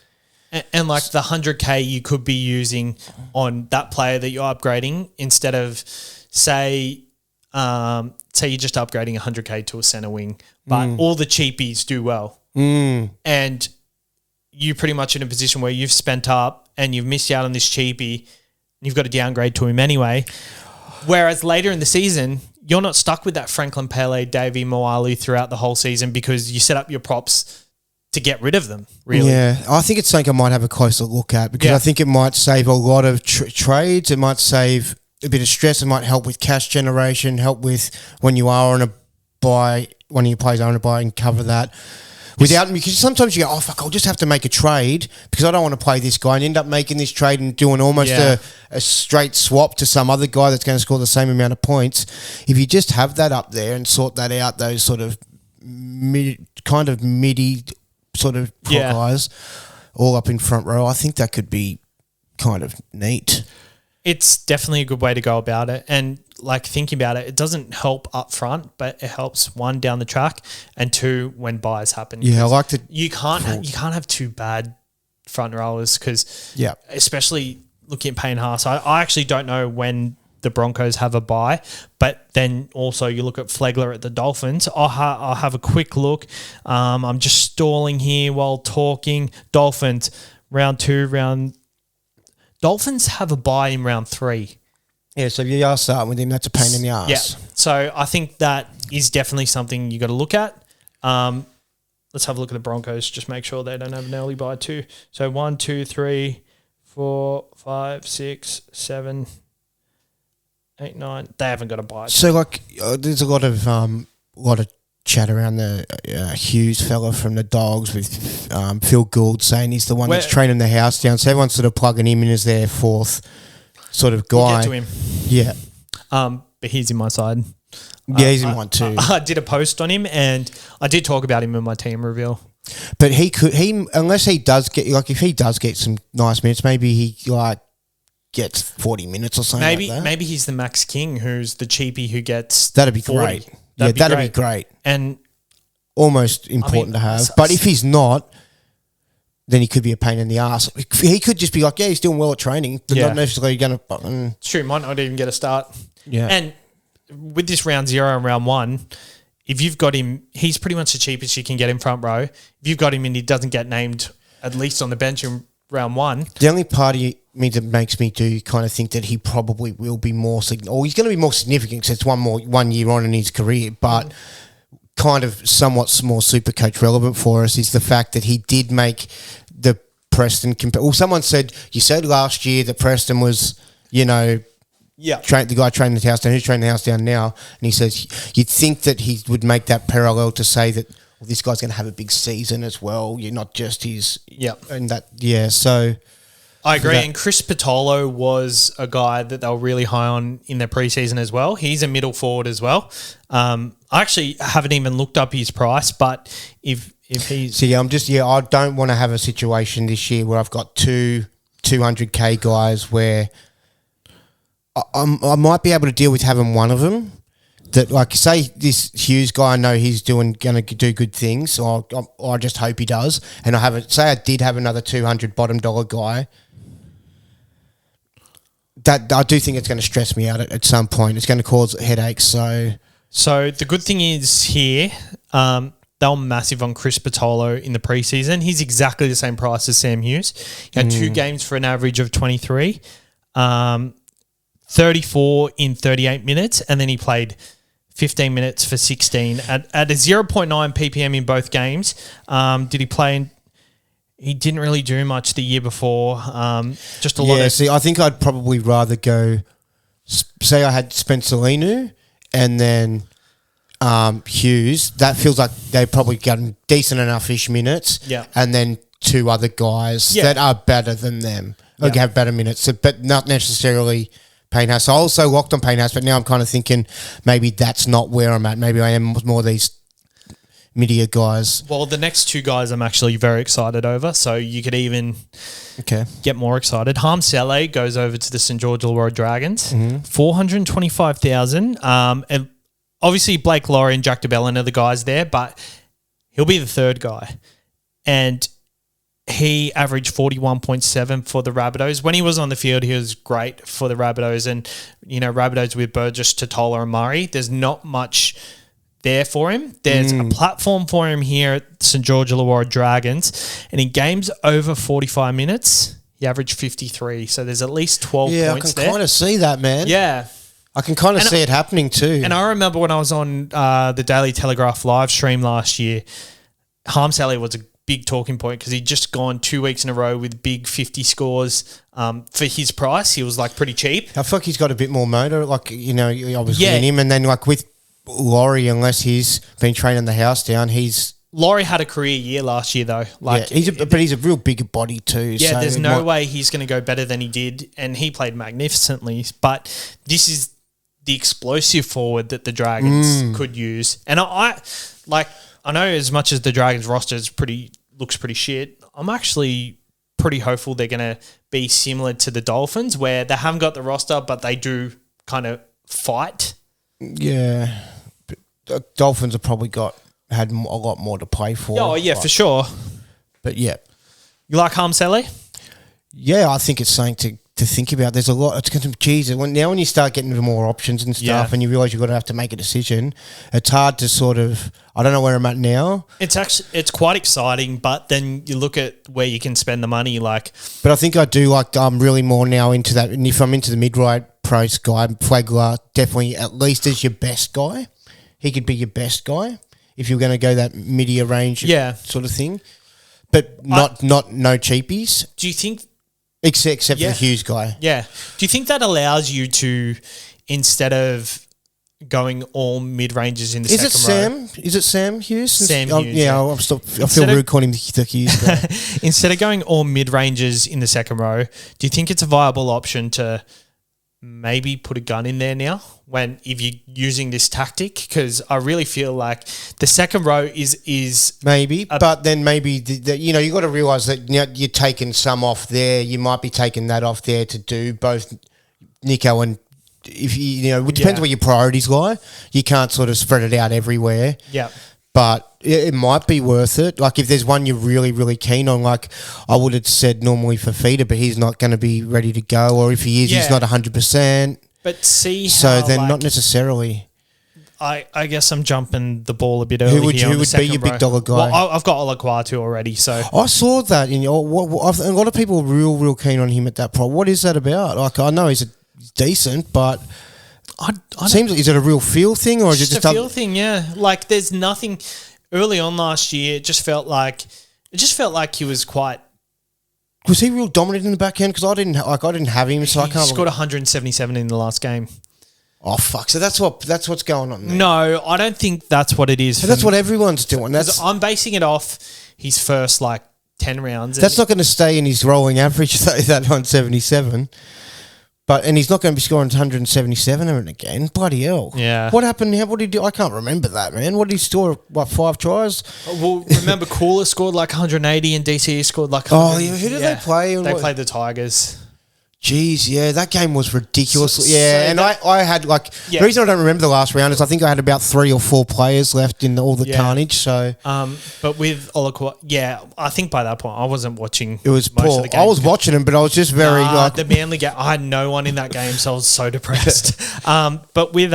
And like the 100K you could be using on that player that you're upgrading instead of, say you're just upgrading 100K to a center wing, but all the cheapies do well. And you're pretty much in a position where you've spent up and you've missed out on this cheapie. You've got to downgrade to him anyway. Whereas later in the season, you're not stuck with that Franklin Pele, Davey Moalu throughout the whole season because you set up your props to get rid of them, really. Yeah, I think it's something I might have a closer look at because I think it might save a lot of trades. It might save a bit of stress. It might help with cash generation, help with when you are on a buy, one of your players are on a buy and cover that. Because sometimes you go, oh, fuck, I'll just have to make a trade because I don't want to play this guy and end up making this trade and doing almost a straight swap to some other guy that's going to score the same amount of points. If you just have that up there and sort that out, those sort of midi sort of guys all up in front row, I think that could be kind of neat. It's definitely a good way to go about it. And like thinking about it, it doesn't help up front, but it helps one down the track and two when buys happen. Yeah, I like to. You can't have two bad front rowers because especially looking at Payne Haas, I actually don't know when the Broncos have a bye, but then also you look at Flegler at the Dolphins. I'll have a quick look. I'm just stalling here while talking. Dolphins round 2. Dolphins have a bye in round 3. Yeah, so if you are starting with him, that's a pain in the ass. Yeah, so I think that is definitely something you got to look at. Let's have a look at the Broncos. Just make sure they don't have an early bye too. So 1, 2, 3, 4, 5, 6, 7, 8, 9. They haven't got a bye. So like, there's a lot of chat around the Hughes fella from the Dogs with Phil Gould saying he's the one that's training the house down. So everyone's sort of plugging him in as their fourth sort of guy. We'll get to him. Yeah. But he's in my side. Yeah, he's in one too. I did a post on him and I did talk about him in my team reveal. But unless he does get, like if he does get some nice minutes, maybe he like gets 40 minutes or something like that. Maybe he's the Max King who's the cheapie who gets That'd be 40. great. That'd be great. And almost important to have. But if he's not, then he could be a pain in the ass. He could just be like, he's doing well at training. They're not necessarily going to... It's true. Might not even get a start. Yeah. And with this round 0 and round 1, if you've got him, he's pretty much the cheapest you can get in front row. If you've got him and he doesn't get named, at least on the bench in round 1. The only part of me that makes me do kind of think that he probably will be more... or he's going to be more significant because it's 1 year on in his career, but... kind of somewhat more SuperCoach relevant for us is the fact that he did make the Preston... someone said, you said last year that Preston was, the guy training the house down. Who's training the house down now? And he says, you'd think that he would make that parallel to say that this guy's going to have a big season as well. You're not just his... Yeah. And that, so... I agree. And Chris Patolo was a guy that they were really high on in their preseason as well. He's a middle forward as well. I actually haven't even looked up his price, but if he's... So, I don't want to have a situation this year where I've got two 200K guys where I might be able to deal with having one of them that, like, say this Hughes guy, I know he's going to do good things, or I just hope he does, and I did have another 200 bottom dollar guy, that I do think it's going to stress me out at some point. It's going to cause headaches. So the good thing is here, they were massive on Chris Patolo in the preseason. He's exactly the same price as Sam Hughes. He had 2 games for an average of 23, 34 in 38 minutes, and then he played 15 minutes for 16 at a 0.9 ppm in both games. Did he play He didn't really do much the year before. Just a lot of... I think I'd probably rather go... Say I had Spencer Linu and then Hughes. That feels like they probably gotten decent enough-ish minutes. Yeah. And then 2 other guys that are better than them. Or have better minutes, but not necessarily Payne Haas. I also locked on Payne Haas, but now I'm kind of thinking maybe that's not where I'm at. Maybe I am more these... mid-year guys. Well, the next 2 guys I'm actually very excited over, so you could even get more excited. Harm Saleh goes over to the St. George Illawarra Dragons, 425,000. And obviously Blake Laurie and Jack DeBellin are the guys there, but he'll be the third guy. And he averaged 41.7 for the Rabbitohs. When he was on the field, he was great for the Rabbitohs. And, Rabbitohs with Burgess, Totola and Murray, there's not much there for him. There's a platform for him here at St. George Illawarra Dragons. And in games over 45 minutes, he averaged 53. So there's at least 12 points there. I can kind of see that, man. Yeah. I can kind of see it happening too. And I remember when I was on the Daily Telegraph live stream last year, Harms Elliott was a big talking point because he'd just gone 2 weeks in a row with big 50 scores for his price. He was pretty cheap. I feel like he's got a bit more motor, obviously in him. And then with Laurie, unless he's been training the house down, Laurie had a career year last year though. He's a real big body too. Yeah, so there's no way he's going to go better than he did, and he played magnificently. But this is the explosive forward that the Dragons could use. And I know as much as the Dragons roster looks pretty shit, I'm actually pretty hopeful they're going to be similar to the Dolphins, where they haven't got the roster, but they do kind of fight. Yeah. But the Dolphins have probably had a lot more to play for. Oh, yeah, for sure. But, yeah. You like Harms Elliott? Yeah, I think it's something to think about. There's a lot. It's going to Jesus. When you start getting into more options and stuff, and you realise you've got to have to make a decision, it's hard to sort of. I don't know where I'm at now. It's quite exciting, but then you look at where you can spend the money. But I think I do I'm really more now into that. And if I'm into the mid-right price guy, Flegler definitely at least is your best guy. He could be your best guy if you're going to go that mid-year range, sort of thing. But no cheapies. Do you think? Except for the Hughes guy. Yeah. Do you think that allows you to, instead of going all mid-ranges in the second row... Is it Sam Hughes? Sam Hughes. Yeah, I feel rude calling him the Hughes guy. Instead of going all mid-ranges in the second row, do you think it's a viable option to maybe put a gun in there now if you're using this tactic? Because I really feel like the second row is maybe, but then maybe you got to realise that you're taking some off there. You might be taking that off there to do both Nico and if it depends where your priorities lie. You can't sort of spread it out everywhere. Yeah. But it might be worth it. If there's one you're really, really keen on, I would have said normally for Feeder, but he's not going to be ready to go. Or if he is, he's not 100%. But see how... So then not necessarily. I guess I'm jumping the ball a bit early. Who would be your big dollar guy? Well, I've got Olaquatu already, so... I saw that. A lot of people are real keen on him at that point. What is that about? I know he's decent, but... is it a real feel thing or is it just a feel thing? Yeah, there's nothing. Early on last year, it just felt like he was quite. Was he real dominant in the back end? Because I didn't have him, so I can't. He scored 177 in the last game. Oh fuck! So that's what's going on there. No, I don't think that's what it is. So that's what everyone's doing. I'm basing it off his first 10 rounds. That's not going to stay in his rolling average. That 177. And he's not going to be scoring 177 again. Bloody hell. Yeah. What happened? What did he do? I can't remember that, man. What did he score? 5 tries? Well, remember Cooler scored 180 and DCE scored 100. Oh, yeah. Who did they play? They played the Tigers. Jeez, yeah, that game was ridiculous. I had the reason I don't remember the last round is I think I had about 3 or 4 players left in all the carnage. So, but with Olaquatu, I think by that point I wasn't watching. It was poor. I was watching him, but I was just very the Manly game. I had no one in that game, so I was so depressed. But with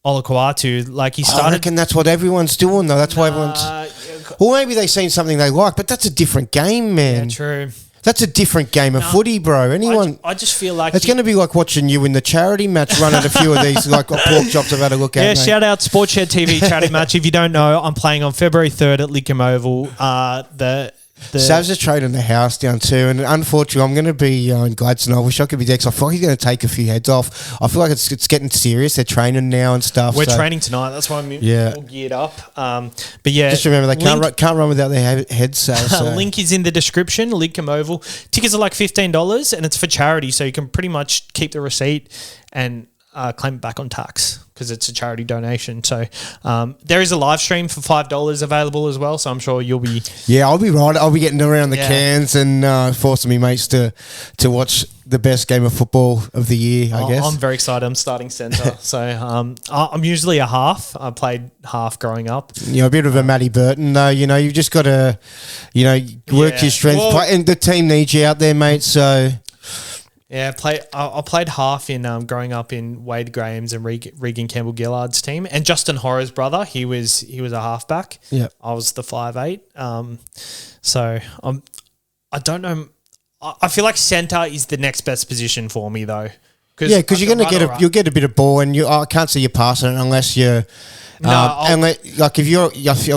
Olaquatu, he started. I reckon that's what everyone's doing though. That's why everyone's. Well, maybe they've seen something they like, but that's a different game, man. Yeah, true. That's a different game of footy, bro. I just feel like... It's going to be like watching you in the charity match run at a few of these pork chops I've had a look at. Yeah, shout out SportShedTV charity match. If you don't know, I'm playing on February 3rd at Lidcombe Oval. Sav's just trading the house down too, and unfortunately, I'm going to be in Gladstone. I wish I could be there because I feel like he's going to take a few heads off. I feel like it's getting serious. They're training now and stuff. We're training tonight. That's why I'm all geared up. But yeah, just remember they can't run without their heads. So. Link is in the description. Lidcombe Oval. Tickets are $15, and it's for charity, so you can pretty much keep the receipt and claim it back on tax. because it's a charity donation. So there is a live stream for $5 available as well. So I'm sure you'll be. Yeah, I'll be right. I'll be getting around the cans and forcing me mates to watch the best game of football of the year, I guess. I'm very excited. I'm starting centre. So I'm usually a half. I played half growing up. You're a bit of a Matty Burton, though. You know, you've just got to, work your strengths. And the team needs you out there, mate. So. Yeah, I played half in growing up in Wade Graham's and Regan Campbell-Gillard's team, and Justin Horror's brother. He was a halfback. Yeah, I was the 5'8". So I don't know. I feel like centre is the next best position for me though. Because you're going to you'll get a bit of ball, and I can't see you passing it unless you're. I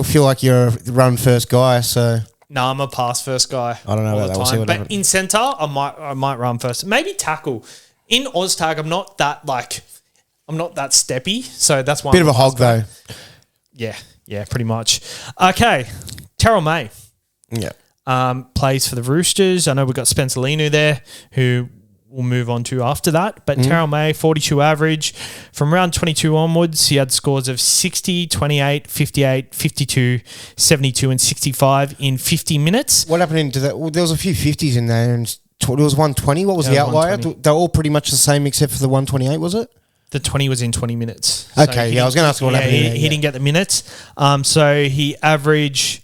feel like you're a run first guy, so. No, I'm a pass first guy. I don't know about that. We'll see what happens. But in centre, I might run first. Maybe tackle. In Oztag, I'm not that steppy. So that's why. Bit of a hog though. Yeah, pretty much. Okay, Terrell May. Yeah. Plays for the Roosters. I know we've got Spencer Lenu there, who we'll move on to after that. But Terrell May, 42 average. From round 22 onwards, he had scores of 60, 28, 58, 52, 72 and 65 in 50 minutes. What happened into that? Well, there was a few 50s in there, and there was 120. What was the outlier? They're all pretty much the same except for the 128, was it? The 20 was in 20 minutes. Okay, I was going to ask what happened in there. He didn't get the minutes. So he averaged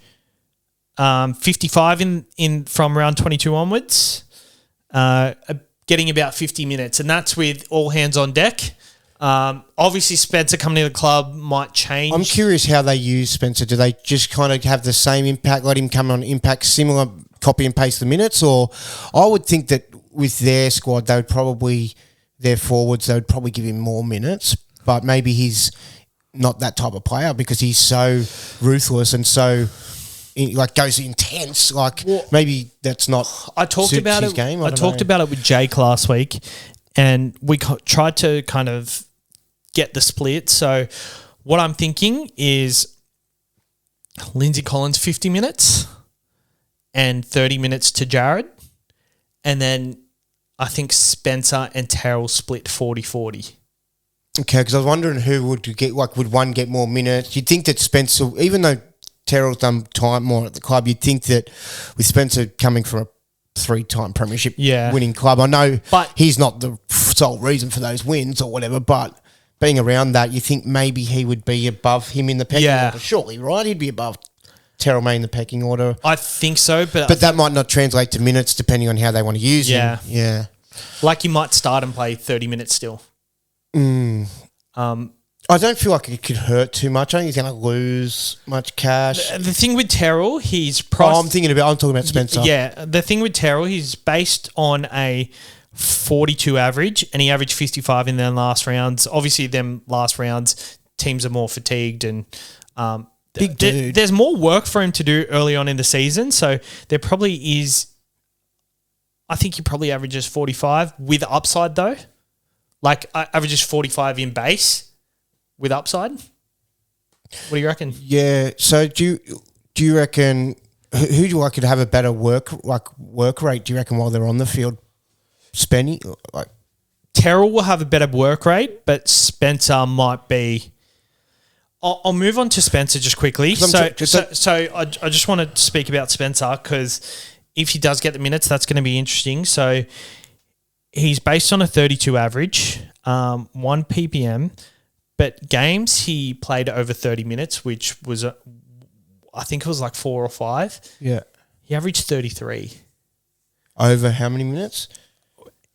55 in from round 22 onwards. Getting about 50 minutes, and that's with all hands on deck. Obviously, Spencer coming to the club might change. I'm curious how they use Spencer. Do they just kind of have the same impact, let him come on impact, similar, copy and paste the minutes? Or I would think that with their squad, their forwards, they would probably give him more minutes, but maybe he's not that type of player because he's so ruthless and so... goes intense. Maybe that's not. I talked about his it. Game. I talked about it with Jake last week, and we tried to kind of get the split. So, what I'm thinking is Lindsay Collins 50 minutes and 30 minutes to Jared, and then I think Spencer and Terrell split 40-40. Okay, because I was wondering who would get would one get more minutes? You'd think that Spencer, even though Terrell's done time more at the club, you'd think that with Spencer coming from a 3-time premiership winning club, I know but he's not the sole reason for those wins or whatever, but being around that, you think maybe he would be above him in the pecking order. Surely, right? He'd be above Terrell May in the pecking order. I think so, but that might not translate to minutes depending on how they want to use him. Yeah. Like you might start and play 30 minutes still. I don't feel like it could hurt too much. I think he's going to lose much cash. The thing with Terrell, he's priced... I'm talking about Spencer. Yeah, the thing with Terrell, he's based on a 42 average, and he averaged 55 in their last rounds. Obviously, them last rounds, teams are more fatigued, and big dude. There's more work for him to do early on in the season, so there probably is... I think he probably averages 45 with upside, though. Averages 45 in base with upside. What do you reckon? Yeah. So do you reckon who do you like to have a better work rate? Do you reckon while they're on the field, Spenny Terrell will have a better work rate, but Spencer might be. I'll move on to Spencer just quickly. So I just want to speak about Spencer because if he does get the minutes, that's going to be interesting. So he's based on a 32 average, 1 ppm. But games he played over 30 minutes, which was, I think it was 4 or 5. Yeah. He averaged 33. Over how many minutes?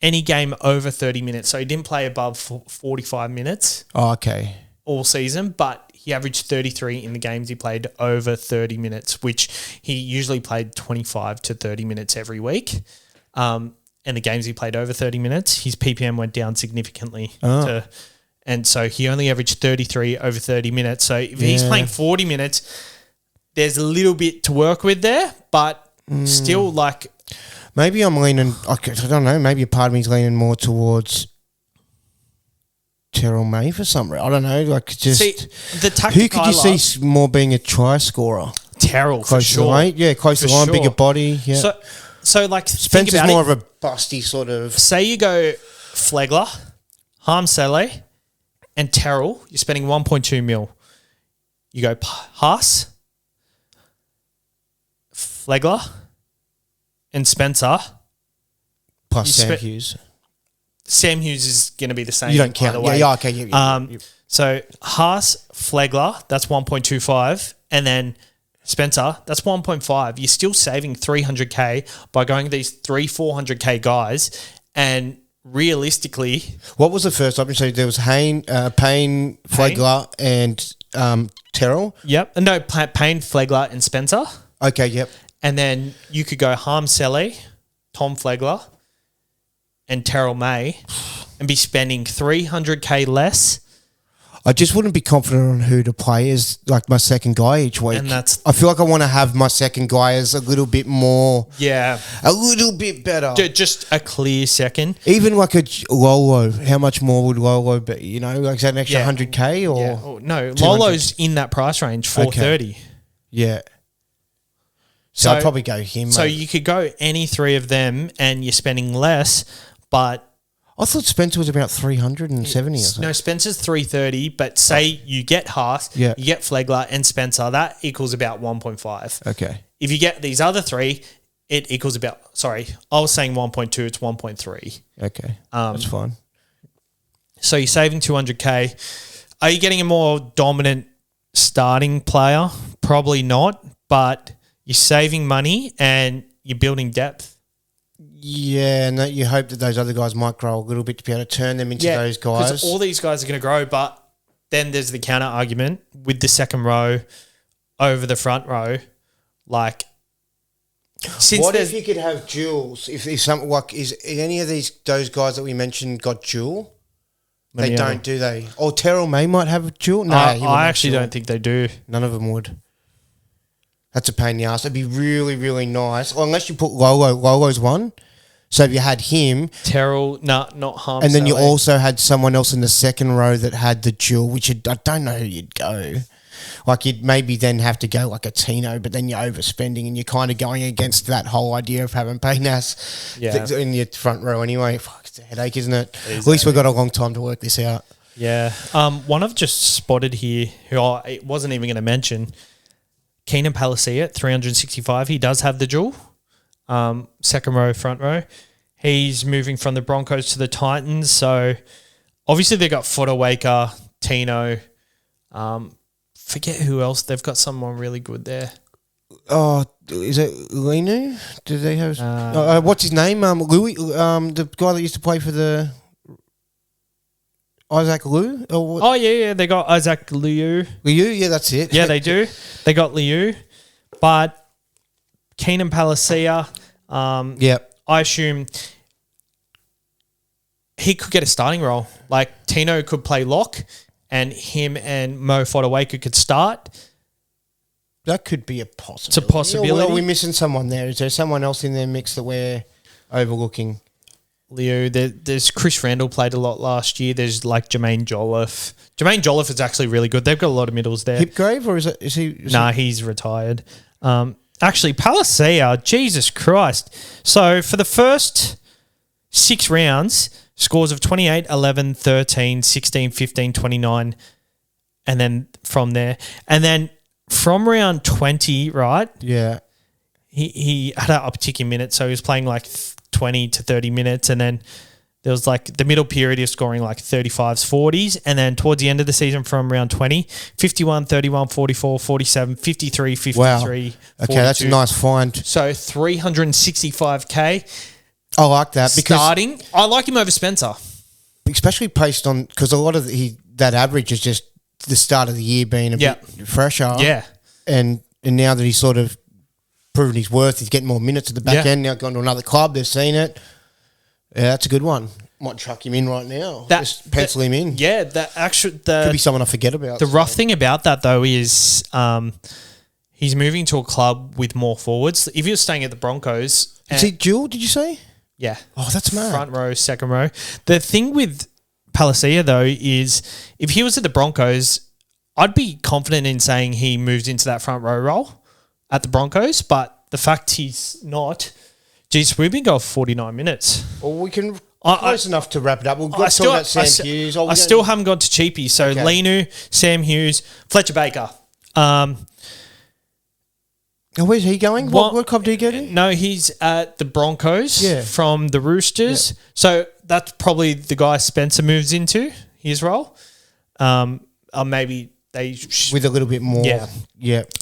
Any game over 30 minutes. So he didn't play above 45 minutes. Oh, okay. All season, but he averaged 33 in the games he played over 30 minutes, which he usually played 25 to 30 minutes every week. And the games he played over 30 minutes, his PPM went down significantly and so he only averaged 33 over 30 minutes. So if he's playing 40 minutes, there's a little bit to work with there, but still Maybe I'm leaning, I don't know, maybe a part of me's leaning more towards Terrell May for some reason. I don't know, the tactic who could you see more being a try scorer? Terrell, close for sure. To the line, yeah, close to the line, bigger body. Yeah. So Spencer's more of a busty sort of. Say you go Flegler, Harm Saleh, and Terrell, you're spending 1.2 mil. You go Haas, Flegler, and Spencer. Plus Sam Hughes. Sam Hughes is going to be the same. You don't count. By the way. Yeah, okay. Yeah. So Haas, Flegler, that's 1.25. And then Spencer, that's 1.5. You're still saving 300K by going to these 400K guys. And realistically... What was the first option? So there was Payne, Flegler, and Terrell? Yep. No, Payne, Flegler, and Spencer. Okay, yep. And then you could go Harm Selly, Tom Flegler, and Terrell May and be spending 300K less. I just wouldn't be confident on who to play as like my second guy each week. And I feel like I want to have my second guy as a little bit more... Yeah. A little bit better. Just a clear second. Even like a Lolo. How much more would Lolo be? You know, like is that an extra 100K or... Yeah. Oh, no, Lolo's in that price range, 430. Okay. Yeah. So I'd probably go him. So mate. you could go any three of them and you're spending less, but... I thought Spencer was about 370 or something. No, Spencer's 330, but say you get Haas, you get Flegler and Spencer, that equals about 1.5. Okay. If you get these other three, it equals about... Sorry, I was saying 1.2, it's 1.3. Okay, that's fine. So you're saving 200K. Are you getting a more dominant starting player? Probably not, but you're saving money and you're building depth. Yeah, and that you hope that those other guys might grow a little bit to be able to turn them into those guys. Because all these guys are going to grow, but then there's the counter argument with the second row over the front row. Like, what if you could have duels? If some like is any of those guys that we mentioned got duel? They don't, do they? Or Terrell May might have a duel. No, I actually don't think they do. None of them would. That's a pain in the ass. It'd be really, really nice. Or unless you put Lolo. Lolo's one. So if you had him... Terrell, not Harm. And then you also had someone else in the second row that had the duel, which I don't know who you'd go. Like you'd maybe then have to go like a Tino, but then you're overspending and you're kind of going against that whole idea of having Paynas in your front row anyway. Fuck, it's a headache, isn't it? At least we've got a long time to work this out. Yeah. One I've just spotted here, who I wasn't even going to mention, Keenan Palasia at 365. He does have the duel. Second row, front row. He's moving from the Broncos to the Titans. So obviously they've got Fodawaker, Tino. Forget who else. They've got someone really good there. Oh, is it Linu? Do they have? What's his name? Louis, the guy that used to play for the Isaac Liu. Oh yeah. They got Isaac Liu. Liu, yeah, that's it. Yeah, they do. They got Liu, but Keenan Palasia. I assume he could get a starting role. Like Tino could play lock, and him and Mo Fodawaker could start. That could be a possibility. It's a possibility. Are we missing someone there? Is there someone else in their mix that we're overlooking? Leo, there's Chris Randall played a lot last year. There's like Jermaine Jolliffe. Jermaine Jolliffe is actually really good. They've got a lot of middles there. Hipgrave, or is he? He's retired. Actually, Palasia, Jesus Christ. So for the first 6 rounds, scores of 28, 11, 13, 16, 15, 29, and then from there. And then from round 20, right? Yeah. He had an uptick in minutes, so he was playing like 20 to 30 minutes, and then there was like the middle period of scoring like 35s, 40s, and then towards the end of the season from round 20, 51, 31, 44, 47, 53, 53, wow. 42. Okay, that's a nice find. So 365K. I like that. Starting. I like him over Spencer. Especially based on, because a lot of that average is just the start of the year being a bit fresher. Yeah. And now that he's sort of proven his worth, he's getting more minutes at the back end, now gone to another club, they've seen it. Yeah, that's a good one. Might chuck him in right now. Just pencil him in. Yeah, could be someone I forget about. The rough thing about that though is he's moving to a club with more forwards. If he was staying at the Broncos, is he dual? Did you say? Yeah. Oh, that's mad. Front row, second row. The thing with Palasia though is if he was at the Broncos, I'd be confident in saying he moves into that front row role at the Broncos. But the fact he's not. Geez, we've been going 49 minutes. Well, we can Close enough to wrap it up. We'll talk about Sam Hughes. I still haven't got to Cheapie. So Lenu, Sam Hughes, Fletcher Baker. Where's he going? What club do you get in? No, he's at the Broncos from the Roosters. Yeah. So that's probably the guy Spencer moves into, his role. Maybe they... With a little bit more. Yeah.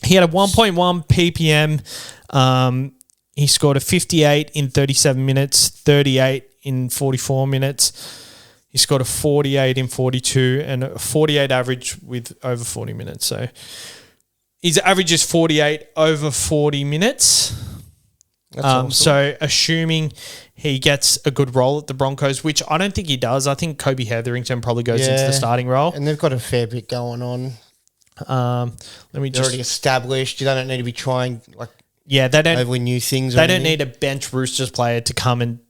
He had a 1.1 PPM. He scored a 58 in 37 minutes, 38 in 44 minutes. He scored a 48 in 42 and a 48 average with over 40 minutes. So his average is 48 over 40 minutes. That's awesome. So assuming he gets a good role at the Broncos, which I don't think he does. I think Kobe Hetherington probably goes into the starting role. And they've got a fair bit going on. They're already established. You don't need to be trying they don't overly new things. They don't need a bench Roosters player to come and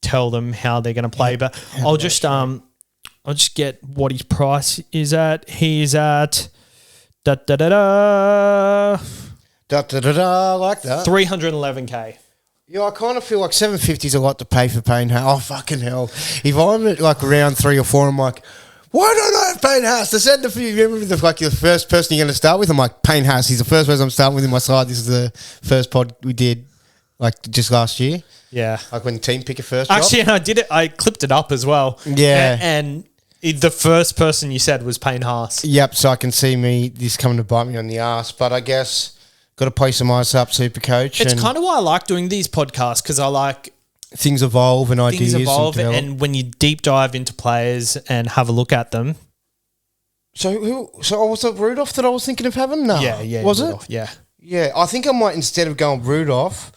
tell them how they're going to play. But I'll just get what his price is at. He is at like that. 311K. Yeah, I kind of feel like 750 is a lot to pay for Payne Haas. Oh, fucking hell. If I'm at round 3 or 4, I'm like, why don't I have Payne Haas? The centre for you, remember the first person you're going to start with? I'm like, Payne Haas, he's the first person I'm starting with in my side. This is the first pod we did just last year. Yeah. When the team pick a first Actually, and I did it. I clipped it up as well. Yeah. And the first person you said was Payne Haas. Yep, so I can see this coming to bite me on the ass. But I guess got to play some ice up, SuperCoach. It's kind of why I like doing these podcasts, because I like... Things evolve and ideas. Things evolve, and when you deep dive into players and have a look at them. So was it Rudolph that I was thinking of having? No. Yeah. Was Rudolph, it? Yeah. Yeah, I think I might, instead of going Rudolph,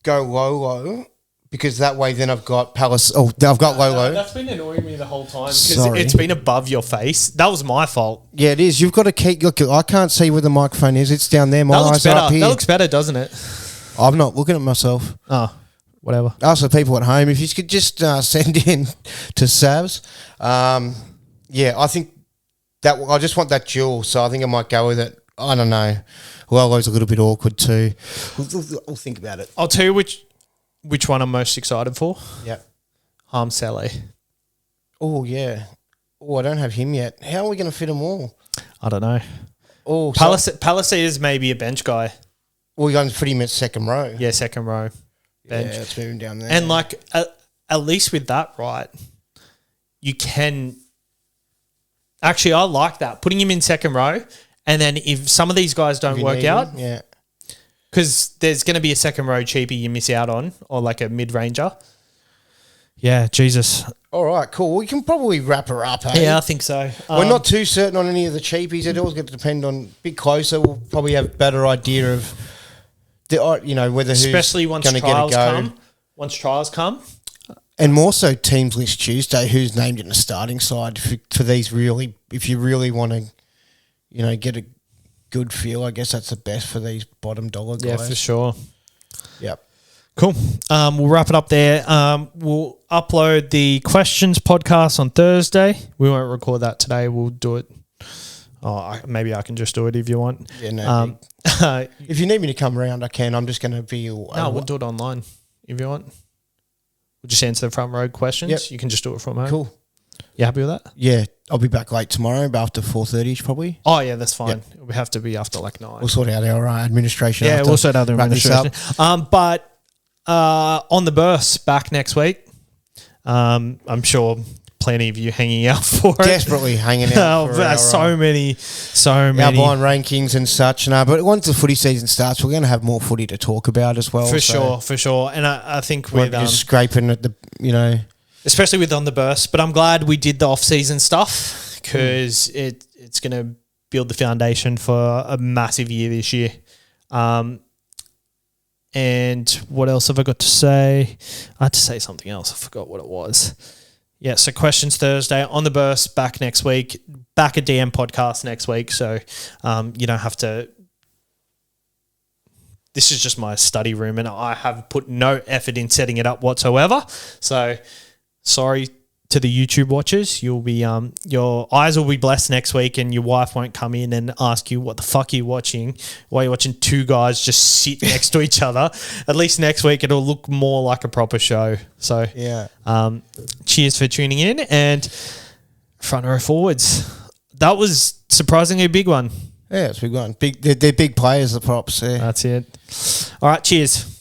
go Lolo, because that way then I've got Palace. Oh, I've got Lolo. That's been annoying me the whole time because it's been above your face. That was my fault. Yeah, it is. You've got to keep... Look, I can't see where the microphone is. It's down there. My eyes are up here. That looks better, doesn't it? I'm not looking at myself. Oh, whatever. Ask the people at home if you could just send in to Savs. I think that I just want that duel, so I think I might go with it. I don't know. Lolo's a little bit awkward too. We'll think about it. I'll tell you which one I'm most excited for. Yeah. Harm Sally. Oh, yeah. Oh, I don't have him yet. How are we going to fit them all? I don't know. Oh, Palasia is maybe a bench guy. Well, you're going to fit him at second row. Yeah, second row. Bench. Yeah, let's move him down there. And at least with that, right, you can... Actually, I like that. Putting him in second row, and then if some of these guys don't work out... Yeah. Because there's going to be a second row cheapie you miss out on, or like a mid-ranger. Yeah, Jesus. All right, cool. We can probably wrap her up, hey? Yeah, I think so. We're not too certain on any of the cheapies. It always going to depend on... A bit closer, we'll probably have a better idea of... whether especially who's going to get a go. Once trials come. And more so Teams List Tuesday, who's named in the starting side for these really... If you really want to, get a good feel, I guess that's the best for these bottom dollar guys. Yeah, for sure. Yep. Cool. We'll wrap it up there. We'll upload the questions podcast on Thursday. We won't record that today. We'll do it. Maybe I can just do it if you want. Yeah, no. If you need me to come around, I can. I'm just going to be... No, we'll do it online if you want. We'll just answer the front row questions. Yep. You can just do it from home. Cool. You happy with that? Yeah. I'll be back late tomorrow, but after 4:30 probably. Oh, yeah, that's fine. Yep. We have to be after 9. We'll sort out our administration. Yeah, we'll sort out the administration. But on the burst, back next week. I'm sure plenty of you hanging out for it. Desperately hanging out for so many. Our blind rankings and such. No, but once the footy season starts, we're going to have more footy to talk about as well. For sure. And I think with just scraping at the, especially with on the burst. But I'm glad we did the off-season stuff because it's going to build the foundation for a massive year this year. And what else have I got to say? I had to say something else. I forgot what it was. Yeah, so questions Thursday, on the burst, back next week, back a DM podcast next week. So you don't have to... This is just my study room and I have put no effort in setting it up whatsoever. So sorry to the YouTube watchers, you'll be your eyes will be blessed next week, and your wife won't come in and ask you what the fuck are you watching. Why are you watching two guys just sit next to each other? At least next week it'll look more like a proper show. So Yeah. Cheers for tuning in, and front row forwards. That was surprisingly a big one. Yeah, it's a big one. They're big players, the props. Yeah. That's it. All right, cheers.